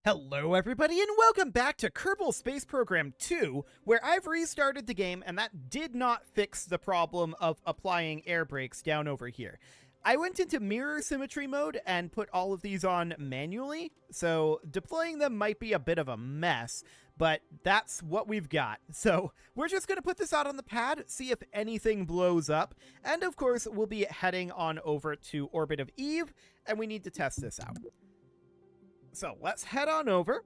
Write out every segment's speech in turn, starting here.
Hello everybody and welcome back to Kerbal Space Program 2, where I've restarted the game and that did not fix the problem of applying air brakes down over here. I went into mirror symmetry mode and put all of these on manually, so deploying them might be a bit of a mess, but that's what we've got. So we're just going to put this out on the pad, see if anything blows up, and of course we'll be heading on over to Orbit of Eve, and we need to test this out. So let's head on over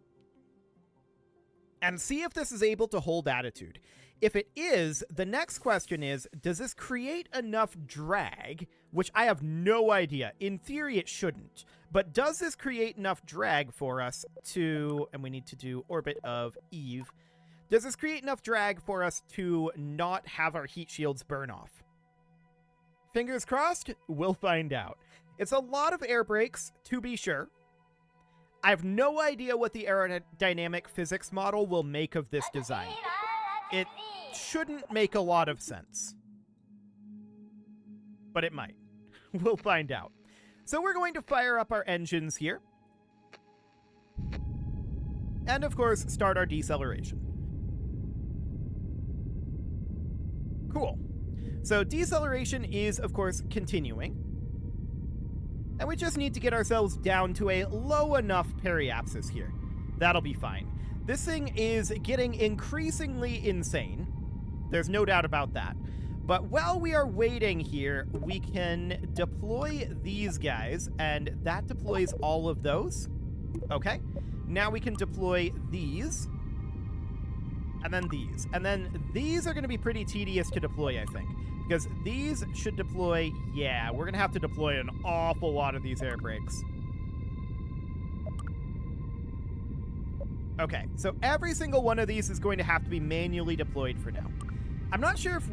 and see if this is able to hold attitude. If it is, the next question is, does this create enough drag? Which I have no idea. In theory, it shouldn't. But does this create enough drag for us to, and we need to do Orbit of Eve, does this create enough drag for us to not have our heat shields burn off? Fingers crossed, we'll find out. It's a lot of air brakes, to be sure. I have no idea what the aerodynamic physics model will make of this design. It shouldn't make a lot of sense. But it might. We'll find out. So we're going to fire up our engines here. And of course, start our deceleration. Cool. So deceleration is, of course, continuing. And we just need to get ourselves down to a low enough periapsis here. That'll be fine. This thing is getting increasingly insane. There's no doubt about that. But while we are waiting here, we can deploy these guys, and that deploys all of those. Okay. Now we can deploy these. And then these. And then these are going to be pretty tedious to deploy, I think. Because these should deploy, yeah, we're going to have to deploy an awful lot of these air brakes. Okay, so every single one of these is going to have to be manually deployed for now. I'm not sure if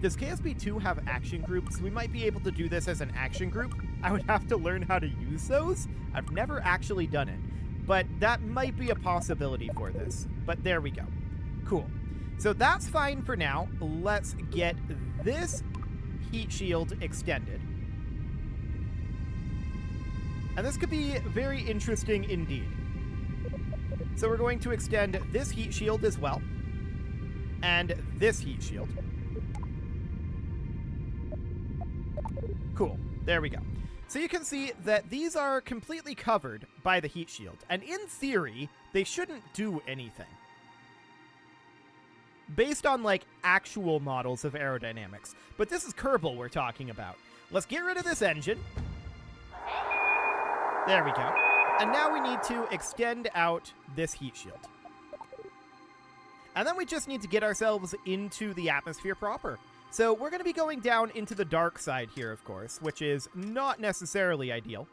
does KSP2 have action groups? We might be able to do this as an action group. I would have to learn how to use those. I've never actually done it, but that might be a possibility for this. But there we go. Cool. So that's fine for now. Let's get this heat shield extended. And this could be very interesting indeed. So we're going to extend this heat shield as well. And this heat shield. Cool. There we go. So you can see that these are completely covered by the heat shield. And in theory, they shouldn't do anything. Based on, like, actual models of aerodynamics. But this is Kerbal we're talking about. Let's get rid of this engine. There we go. And now we need to extend out this heat shield. And then we just need to get ourselves into the atmosphere proper. So we're going to be going down into the dark side here, of course, which is not necessarily ideal.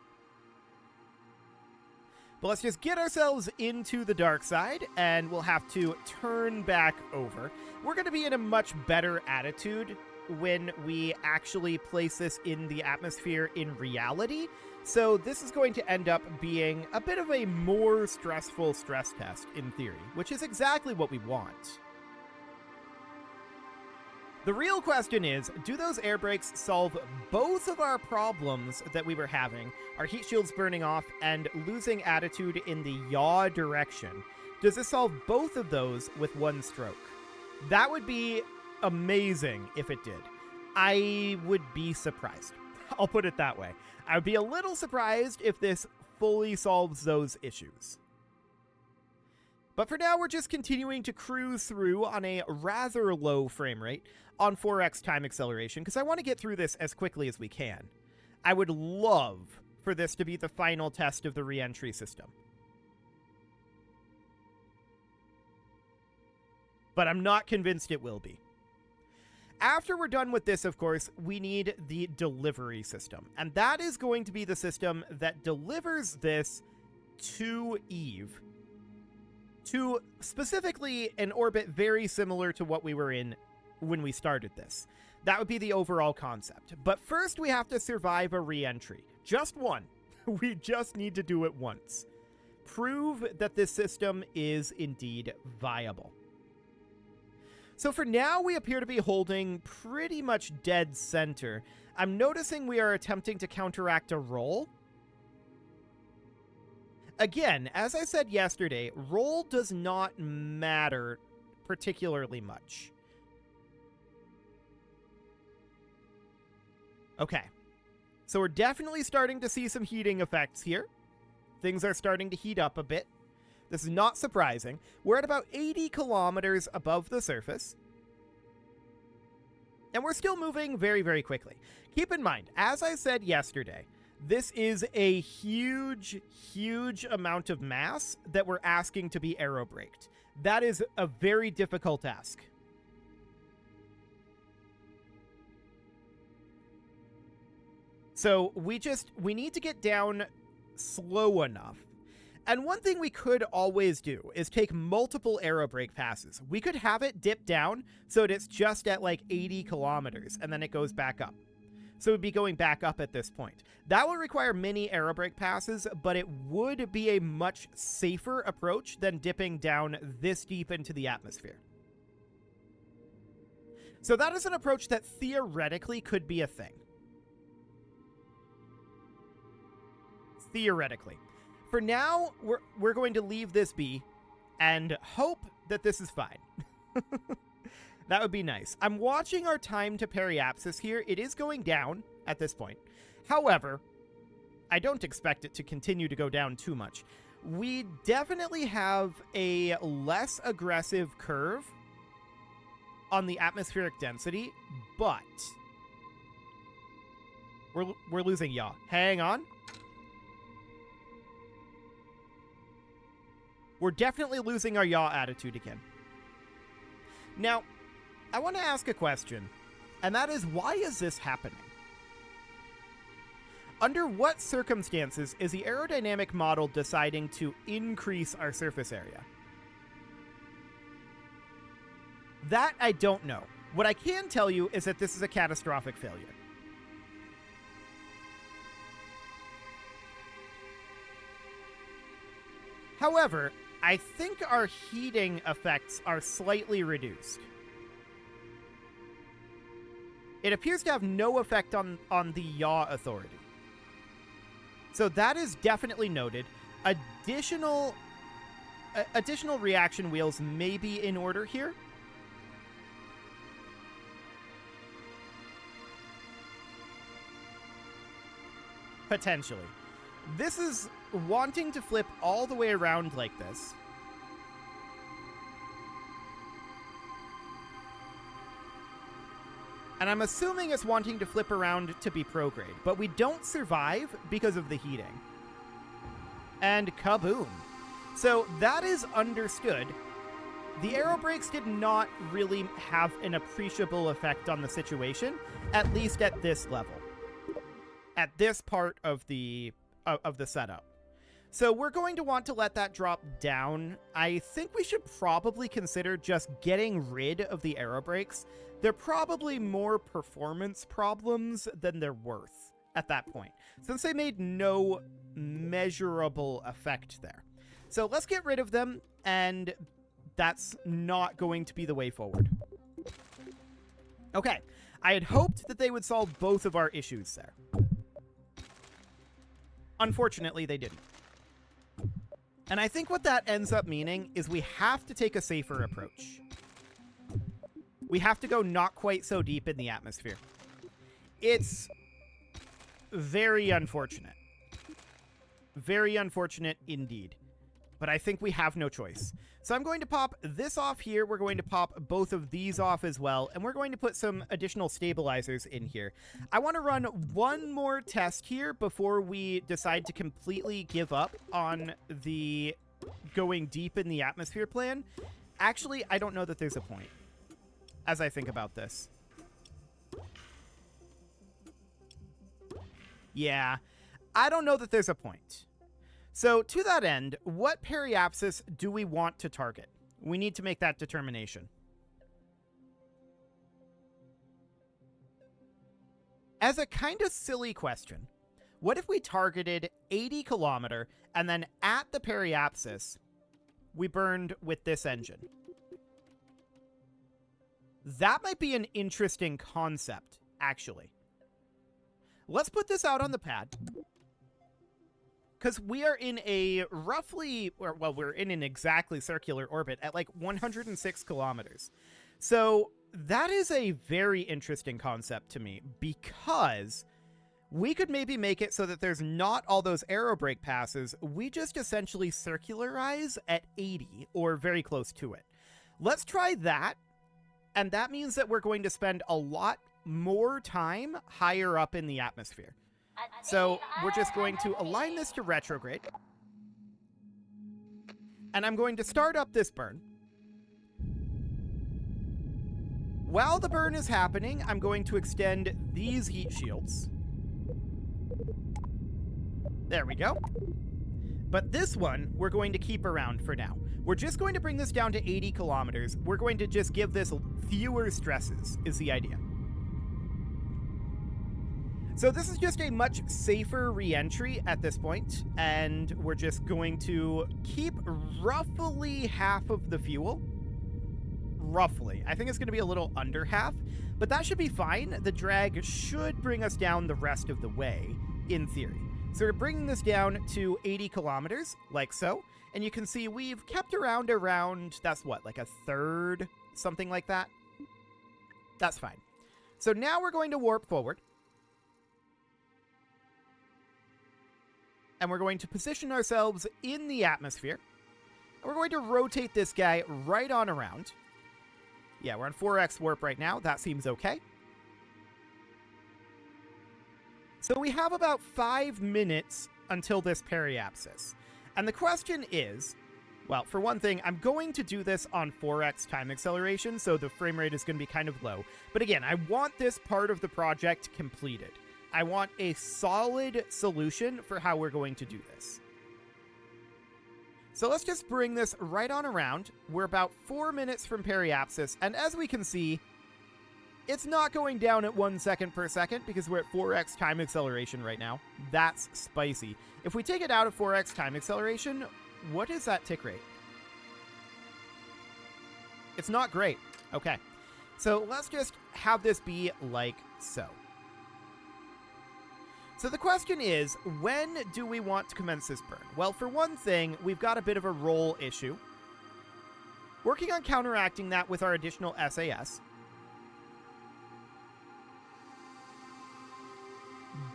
But let's just get ourselves into the dark side, and we'll have to turn back over. We're going to be in a much better attitude when we actually place this in the atmosphere in reality. So this is going to end up being a bit of a more stressful stress test in theory, which is exactly what we want. The real question is, do those air brakes solve both of our problems that we were having, our heat shields burning off and losing attitude in the yaw direction? Does this solve both of those with one stroke? That would be amazing if it did. I would be surprised. I'll put it that way. I would be a little surprised if this fully solves those issues. But for now, we're just continuing to cruise through on a rather low frame rate on 4x time acceleration, because I want to get through this as quickly as we can. I would love for this to be the final test of the re-entry system. But I'm not convinced it will be. After we're done with this, of course, we need the delivery system. And that is going to be the system that delivers this to Eve, to specifically an orbit very similar to what we were in when we started this. That would be the overall concept. But first we have to survive a re-entry. Just one. We just need to do it once. Prove that this system is indeed viable. So for now, we appear to be holding pretty much dead center. I'm noticing we are attempting to counteract a roll. Again, as I said yesterday, roll does not matter particularly much. Okay. So we're definitely starting to see some heating effects here. Things are starting to heat up a bit. This is not surprising. We're at about 80 kilometers above the surface. And we're still moving very, very quickly. Keep in mind, as I said yesterday, this is a huge, huge amount of mass that we're asking to be aerobraked. That is a very difficult task. So we need to get down slow enough. And one thing we could always do is take multiple aerobrake passes. We could have it dip down so that it's just at like 80 kilometers and then it goes back up. So it would be going back up at this point. That would require many aerobrake passes, but it would be a much safer approach than dipping down this deep into the atmosphere. So that is an approach that theoretically could be a thing. Theoretically. For now, we're going to leave this be and hope that this is fine. That would be nice. I'm watching our time to periapsis here. It is going down at this point. However, I don't expect it to continue to go down too much. We definitely have a less aggressive curve on the atmospheric density, but we're losing yaw. Hang on. We're definitely losing our yaw attitude again. Now, I want to ask a question, and that is, why is this happening? Under what circumstances is the aerodynamic model deciding to increase our surface area? That I don't know. What I can tell you is that this is a catastrophic failure. However, I think our heating effects are slightly reduced. It appears to have no effect on the yaw authority. So that is definitely noted. Additional reaction wheels may be in order here. Potentially. This is wanting to flip all the way around like this. And I'm assuming it's wanting to flip around to be prograde, but we don't survive because of the heating. And kaboom. So that is understood. The aerobrakes did not really have an appreciable effect on the situation, at least at this level. At this part of the setup. So we're going to want to let that drop down. I think we should probably consider just getting rid of the aerobrakes. They're probably more performance problems than they're worth at that point, since they made no measurable effect there. So let's get rid of them, and that's not going to be the way forward. Okay, I had hoped that they would solve both of our issues there. Unfortunately, they didn't. And I think what that ends up meaning is we have to take a safer approach. We have to go not quite so deep in the atmosphere. It's very unfortunate. Very unfortunate indeed. But I think we have no choice. So I'm going to pop this off here. We're going to pop both of these off as well. And we're going to put some additional stabilizers in here. I want to run one more test here before we decide to completely give up on the going deep in the atmosphere plan. Actually, I don't know that there's a point as I think about this. Yeah, I don't know that there's a point. So to that end, what periapsis do we want to target? We need to make that determination. As a kind of silly question, what if we targeted 80 kilometer and then at the periapsis, we burned with this engine? That might be an interesting concept, actually. Let's put this out on the pad. because we are in a roughly, or well, we're in an exactly circular orbit at like 106 kilometers. So that is a very interesting concept to me, because we could maybe make it so that there's not all those aerobrake passes. We just essentially circularize at 80 or very close to it. Let's try that. And that means that we're going to spend a lot more time higher up in the atmosphere. So we're just going to align this to retrograde. And I'm going to start up this burn. While the burn is happening, I'm going to extend these heat shields. There we go. But this one, we're going to keep around for now. We're just going to bring this down to 80 kilometers. We're going to just give this fewer stresses, is the idea. So this is just a much safer re-entry at this point, and we're just going to keep roughly half of the fuel. Roughly. I think it's going to be a little under half, but that should be fine. The drag should bring us down the rest of the way, in theory. So we're bringing this down to 80 kilometers, like so. And you can see we've kept around, that's what, like a third? Something like that? That's fine. So now we're going to warp forward. And we're going to position ourselves in the atmosphere. And we're going to rotate this guy right on around. Yeah, we're on 4x warp right now. That seems okay. So we have about 5 minutes until this periapsis. And the question is, well, for one thing, I'm going to do this on 4x time acceleration, so the frame rate is going to be kind of low. But again, I want this part of the project completed. I want a solid solution for how we're going to do this. So let's just bring this right on around. We're about 4 minutes from periapsis, and as we can see, it's not going down at 1 second per second because we're at 4x time acceleration right now. That's spicy. If we take it out of 4x time acceleration, what is that tick rate? It's not great. Okay. So let's just have this be like so. So the question is, when do we want to commence this burn? Well, for one thing, we've got a bit of a roll issue. Working on counteracting that with our additional SAS.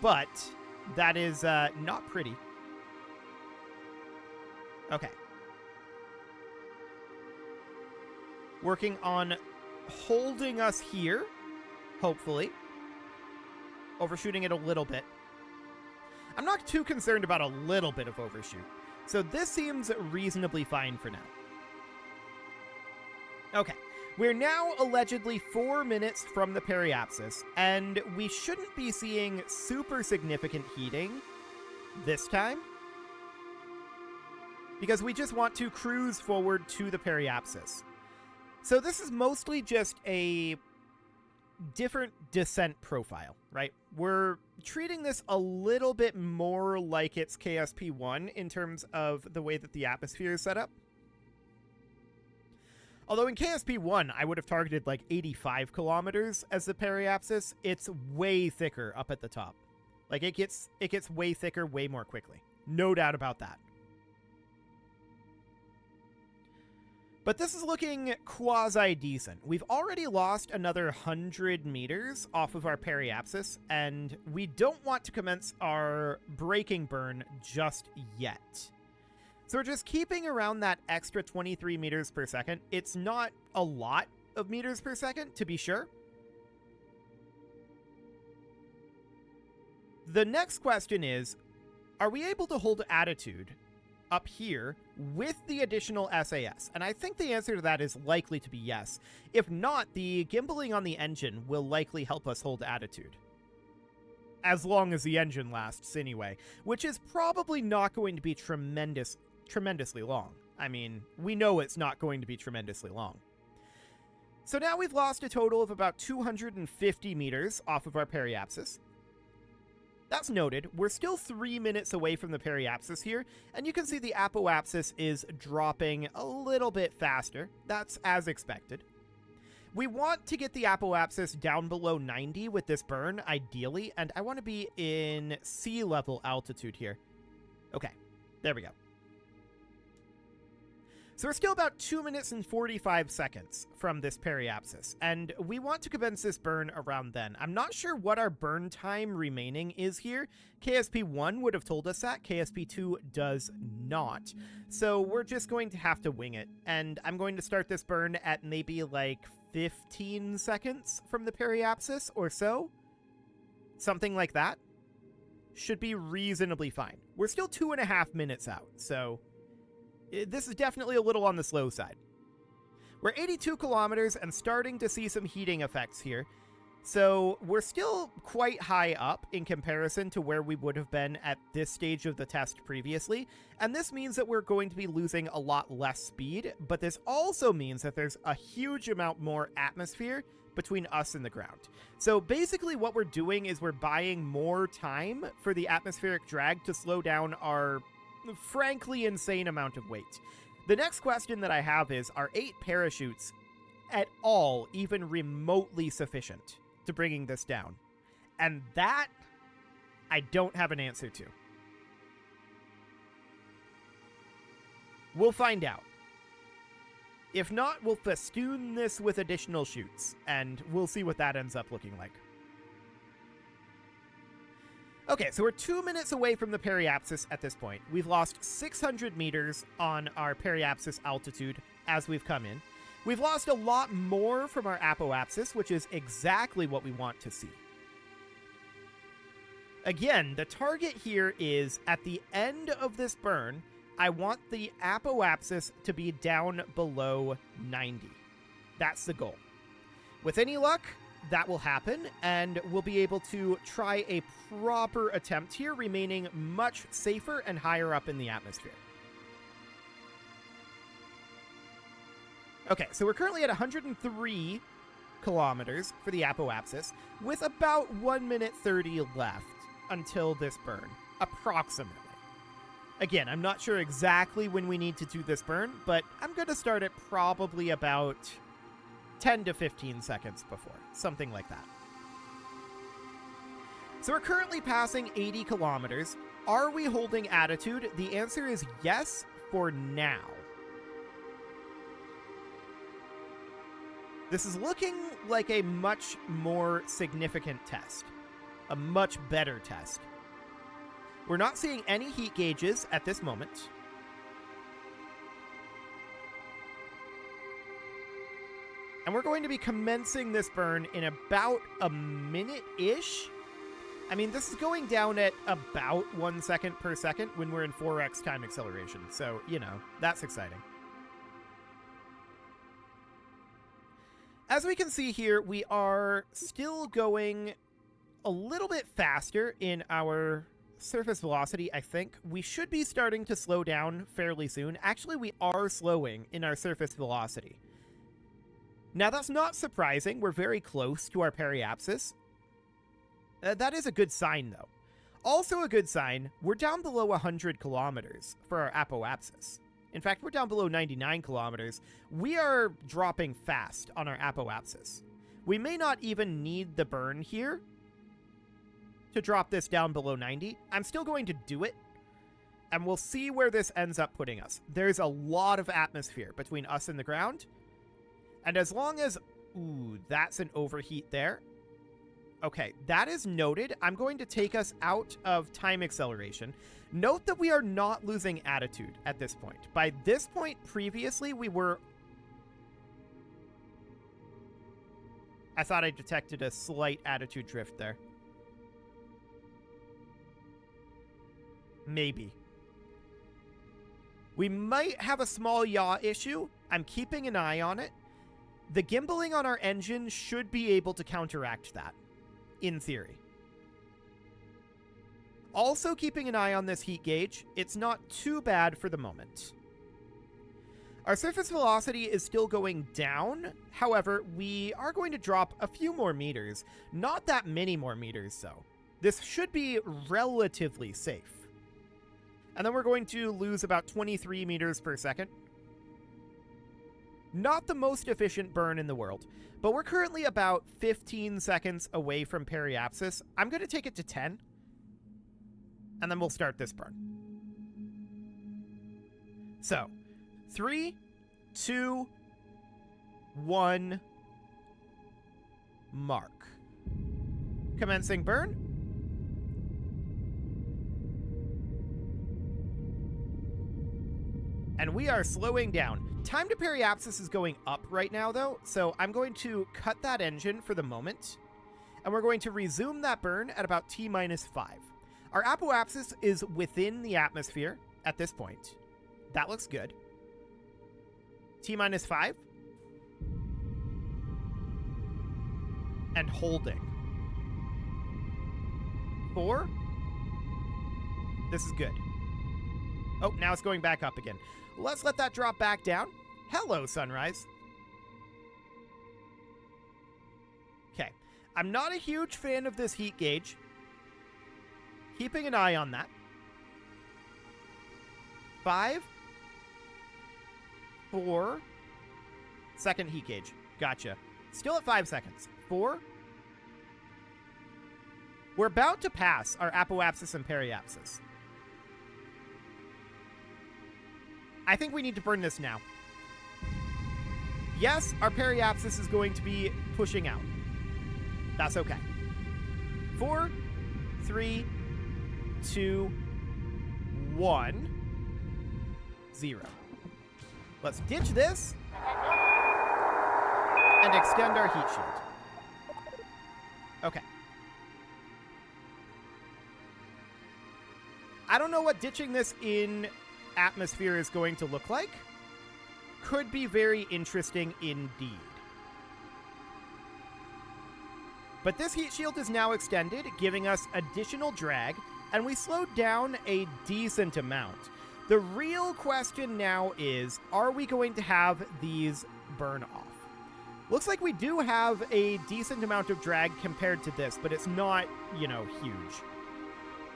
But that is not pretty. Okay. Working on holding us here, hopefully. Overshooting it a little bit. I'm not too concerned about a little bit of overshoot. So this seems reasonably fine for now. Okay. We're now allegedly 4 minutes from the periapsis, and we shouldn't be seeing super significant heating this time, because we just want to cruise forward to the periapsis. So this is mostly just a different descent profile, right? We're treating this a little bit more like it's KSP-1 in terms of the way that the atmosphere is set up. Although in KSP-1, I would have targeted like 85 kilometers as the periapsis. It's way thicker up at the top. Like it gets way thicker way more quickly. No doubt about that. But this is looking quasi-decent. We've already lost another 100 meters off of our periapsis, and we don't want to commence our braking burn just yet. So we're just keeping around that extra 23 meters per second. It's not a lot of meters per second, to be sure. The next question is, are we able to hold attitude up here with the additional SAS? And I think the answer to that is likely to be yes. If not, the gimbaling on the engine will likely help us hold attitude. As long as the engine lasts anyway, which is probably not going to be tremendously long. I mean, we know it's not going to be tremendously long. So now we've lost a total of about 250 meters off of our periapsis. That's noted. We're still 3 minutes away from the periapsis here, and you can see the apoapsis is dropping a little bit faster. That's as expected. We want to get the apoapsis down below 90 with this burn, ideally, and I want to be in sea level altitude here. Okay, there we go. So we're still about 2 minutes and 45 seconds from this periapsis, and we want to commence this burn around then. I'm not sure what our burn time remaining is here. KSP1 would have told us that. KSP2 does not. So we're just going to have to wing it, and I'm going to start this burn at maybe like 15 seconds from the periapsis or so. Something like that. Should be reasonably fine. We're still 2.5 minutes out, so this is definitely a little on the slow side. We're 82 kilometers and starting to see some heating effects here. So we're still quite high up in comparison to where we would have been at this stage of the test previously. And this means that we're going to be losing a lot less speed, but this also means that there's a huge amount more atmosphere between us and the ground. So basically what we're doing is we're buying more time for the atmospheric drag to slow down our frankly insane amount of weight. The next question that I have is, are 8 parachutes at all even remotely sufficient to bringing this down? And that I don't have an answer to. We'll find out. If not, we'll festoon this with additional chutes, and we'll see what that ends up looking like. Okay, so we're 2 minutes away from the periapsis at this point. We've lost 600 meters on our periapsis altitude as we've come in. We've lost a lot more from our apoapsis, which is exactly what we want to see. Again, the target here is, at the end of this burn, I want the apoapsis to be down below 90. That's the goal. With any luck, that will happen, and we'll be able to try a proper attempt here, remaining much safer and higher up in the atmosphere. Okay, so we're currently at 103 kilometers for the apoapsis, with about 1 minute 30 left until this burn, approximately. Again, I'm not sure exactly when we need to do this burn, but I'm going to start at probably about 10 to 15 seconds before, something like that. So we're currently passing 80 kilometers. Are we holding attitude? The answer is yes for now. This is looking like a much more significant test, a much better test. We're not seeing any heat gauges at this moment. And we're going to be commencing this burn in about a minute-ish. I mean, this is going down at about 1 second per second when we're in 4x time acceleration. So, you know, that's exciting. As we can see here, we are still going a little bit faster in our surface velocity, I think. We should be starting to slow down fairly soon. Actually, we are slowing in our surface velocity. Now, that's not surprising. We're very close to our periapsis. That is a good sign, though. Also a good sign, we're down below 100 kilometers for our apoapsis. In fact, we're down below 99 kilometers. We are dropping fast on our apoapsis. We may not even need the burn here to drop this down below 90. I'm still going to do it, and we'll see where this ends up putting us. There's a lot of atmosphere between us and the ground. And as long as... Ooh, that's an overheat there. Okay, that is noted. I'm going to take us out of time acceleration. Note that we are not losing attitude at this point. By this point previously, we were... I thought I detected a slight attitude drift there. Maybe. We might have a small yaw issue. I'm keeping an eye on it. The gimbaling on our engine should be able to counteract that, in theory. Also keeping an eye on this heat gauge. It's not too bad for the moment. Our surface velocity is still going down. However, we are going to drop a few more meters. Not that many more meters, though. This should be relatively safe. And then we're going to lose about 23 meters per second. Not the most efficient burn in the world, but we're currently about 15 seconds away from periapsis. I'm going to take it to 10, and then we'll start this burn. So, 3, 2, 1, mark. Commencing burn. And we are slowing down. Time to periapsis is going up right now, though, so I'm going to cut that engine for the moment, and we're going to resume that burn at about T-5. Our apoapsis is within the atmosphere at this point. That looks good. T-5. And holding. 4. This is good. Oh, now it's going back up again. Let's let that drop back down. Hello, sunrise. Okay. I'm not a huge fan of this heat gauge. Keeping an eye on that. 5. 4. Second heat gauge. Gotcha. Still at 5 seconds. 4. We're about to pass our apoapsis and periapsis. I think we need to burn this now. Yes, our periapsis is going to be pushing out. That's okay. 4, 3, 2, 1, 0. Let's ditch this and extend our heat shield. Okay. I don't know what ditching this in atmosphere is going to look like. Could be very interesting indeed. But this heat shield is now extended, giving us additional drag, and we slowed down a decent amount. The real question now is, are we going to have these burn off? Looks like we do have a decent amount of drag compared to this, but it's not, you know, huge.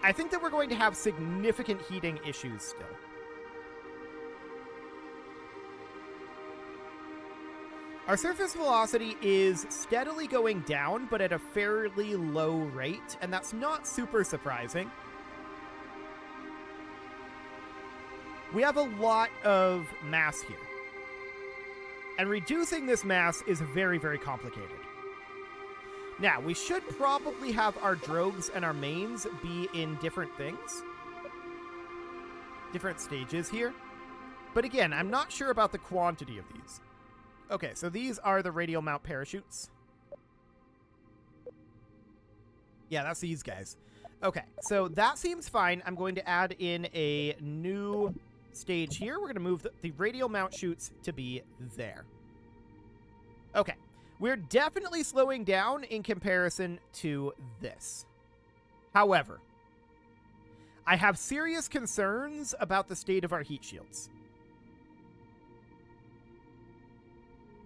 I think that we're going to have significant heating issues still. Our surface velocity is steadily going down, but at a fairly low rate, and that's not super surprising. We have a lot of mass here. And reducing this mass is very, very complicated. Now, we should probably have our drogues and our mains be in different things. Different stages here. But again, I'm not sure about the quantity of these. Okay, so these are the radial mount parachutes. Yeah, that's these guys. Okay, so that seems fine. I'm going to add in a new stage here. We're going to move the radial mount chutes to be there. Okay, we're definitely slowing down in comparison to this. However, I have serious concerns about the state of our heat shields.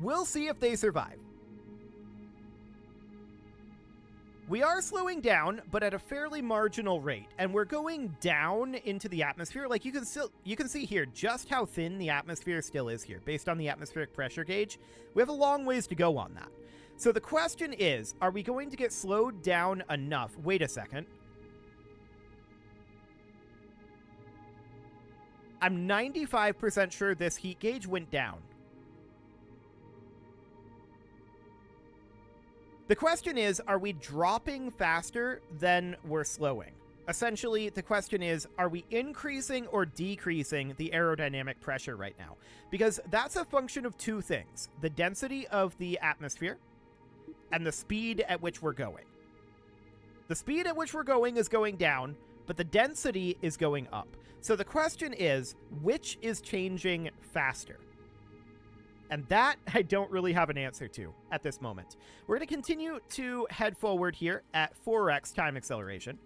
We'll see if they survive. We are slowing down, but at a fairly marginal rate, and we're going down into the atmosphere. Like you can see here just how thin the atmosphere still is here, based on the atmospheric pressure gauge. We have a long ways to go on that. So the question is, are we going to get slowed down enough? Wait a second. I'm 95% sure this heat gauge went down. The question is, are we dropping faster than we're slowing? Essentially, the question is, are we increasing or decreasing the aerodynamic pressure right now? Because that's a function of two things: the density of the atmosphere and the speed at which we're going. The speed at which we're going is going down, but the density is going up. So the question is, which is changing faster? And that I don't really have an answer to at this moment. We're going to continue to head forward here at 4x time acceleration.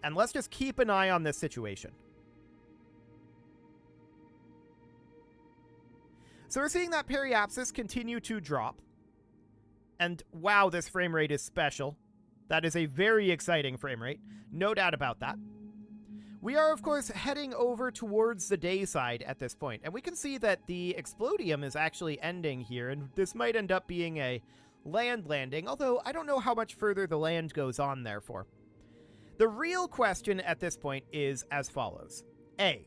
And let's just keep an eye on this situation. So we're seeing that periapsis continue to drop. And wow, this frame rate is special. That is a very exciting frame rate. No doubt about that. We are, of course, heading over towards the day side at this point, and we can see that the explodium is actually ending here, and this might end up being a land landing, although I don't know how much further the land goes on there for. The real question at this point is as follows. A,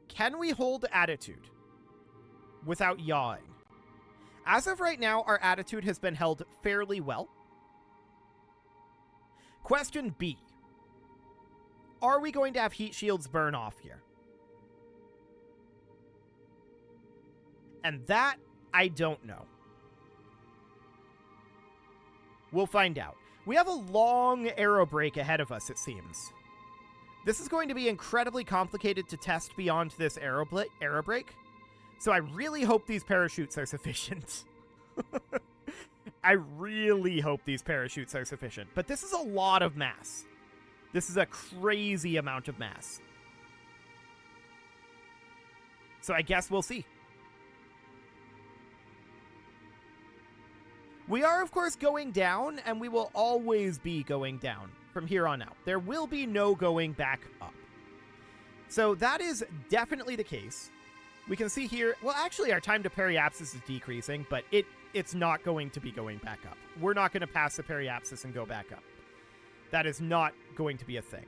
Can we hold attitude without yawing? As of right now, our attitude has been held fairly well. Question B. Are we going to have heat shields burn off here? And that, I don't know. We'll find out. We have a long arrow break ahead of us, it seems. This is going to be incredibly complicated to test beyond this arrow break, so I really hope these parachutes are sufficient. I really hope these parachutes are sufficient, but this is a lot of mass. This is a crazy amount of mass. So I guess we'll see. We are, of course, going down, and we will always be going down from here on out. There will be no going back up. So that is definitely the case. We can see here, well, actually, our time to periapsis is decreasing, but it's not going to be going back up. We're not going to pass the periapsis and go back up. That is not going to be a thing.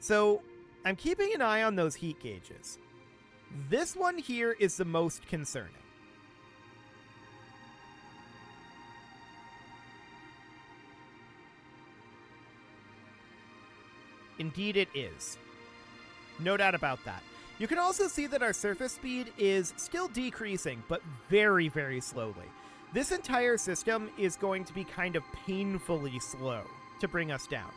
So I'm keeping an eye on those heat gauges. This one here is the most concerning. Indeed it is. No doubt about that. You can also see that our surface speed is still decreasing, but very, very slowly. This entire system is going to be kind of painfully slow to bring us down.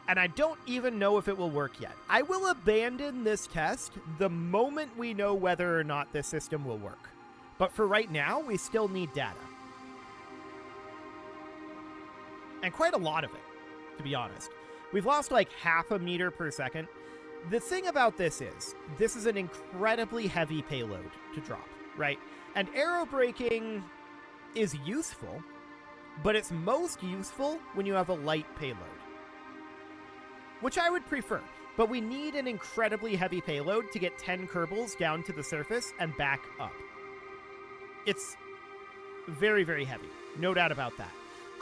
And I don't even know if it will work yet. I will abandon this test the moment we know whether or not this system will work. But for right now, we still need data. And quite a lot of it, to be honest. We've lost like 0.5 meter per second. The thing about this is an incredibly heavy payload to drop, right? And arrow braking is useful, but it's most useful when you have a light payload, which I would prefer. But we need an incredibly heavy payload to get 10 Kerbals down to the surface and back up. It's very, very heavy. No doubt about that.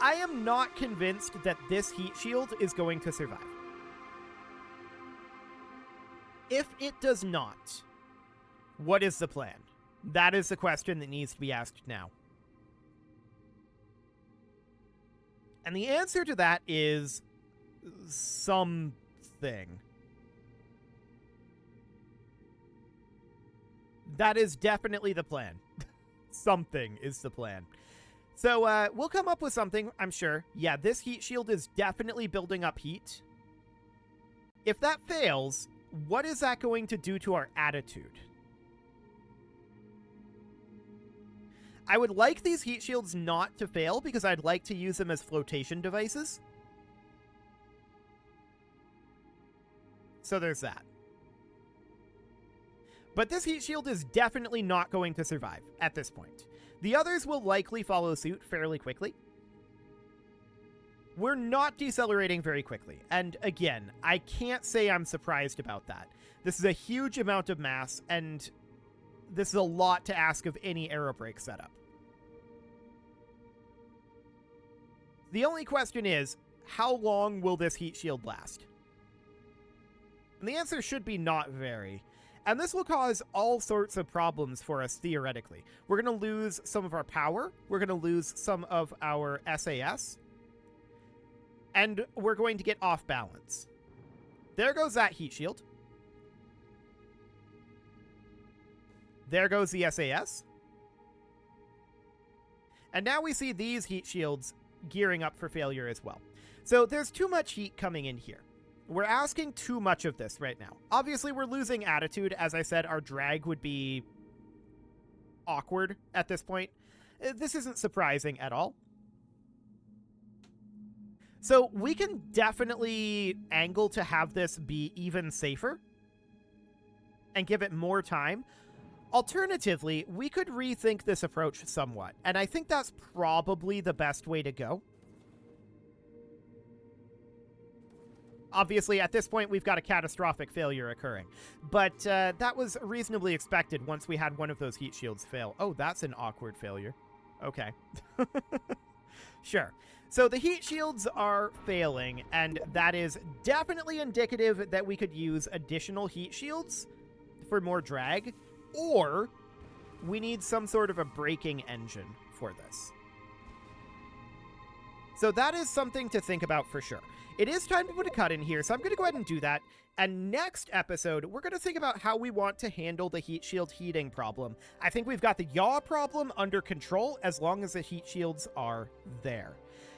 I am not convinced that this heat shield is going to survive. If it does not, what is the plan? That is the question that needs to be asked now. And the answer to that is something. That is definitely the plan. Something is the plan. So we'll come up with something, I'm sure. Yeah, this heat shield is definitely building up heat. If that fails, what is that going to do to our attitude? I would like these heat shields not to fail because I'd like to use them as flotation devices. So there's that. But this heat shield is definitely not going to survive at this point. The others will likely follow suit fairly quickly. We're not decelerating very quickly. And again, I can't say I'm surprised about that. This is a huge amount of mass, and this is a lot to ask of any aerobrake setup. The only question is, how long will this heat shield last? And the answer should be not very. And this will cause all sorts of problems for us, theoretically. We're going to lose some of our power. We're going to lose some of our SAS. And we're going to get off balance. There goes that heat shield. There goes the SAS. And now we see these heat shields gearing up for failure as well. So there's too much heat coming in here. We're asking too much of this right now. Obviously, we're losing attitude. As I said, our drag would be awkward at this point. This isn't surprising at all. So we can definitely angle to have this be even safer and give it more time. Alternatively, we could rethink this approach somewhat, and I think that's probably the best way to go. Obviously, at this point, we've got a catastrophic failure occurring. But that was reasonably expected once we had one of those heat shields fail. Oh, that's an awkward failure. Okay. Sure. So the heat shields are failing, and that is definitely indicative that we could use additional heat shields for more drag, or we need some sort of a braking engine for this. So that is something to think about for sure. It is time to put a cut in here, so I'm going to go ahead and do that. And next episode, we're going to think about how we want to handle the heat shield heating problem. I think we've got the yaw problem under control as long as the heat shields are there.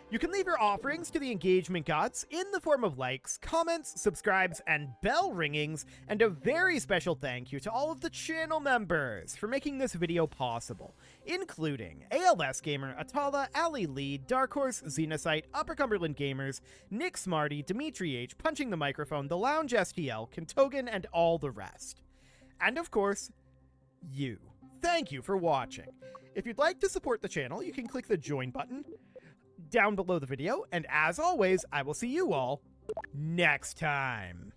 You can leave your offerings to the engagement gods in the form of likes, comments, subscribes, and bell ringings, and a very special thank you to all of the channel members for making this video possible, including ALS Gamer, Atala, Ali Lee, Dark Horse, Xenocyte, Upper Cumberland Gamers, Nick Smarty, Dimitri H, Punching the Microphone, The Lounge STL, Kentogan, and all the rest. And of course, you. Thank you for watching. If you'd like to support the channel, you can click the join button down below the video, and as always, I will see you all next time.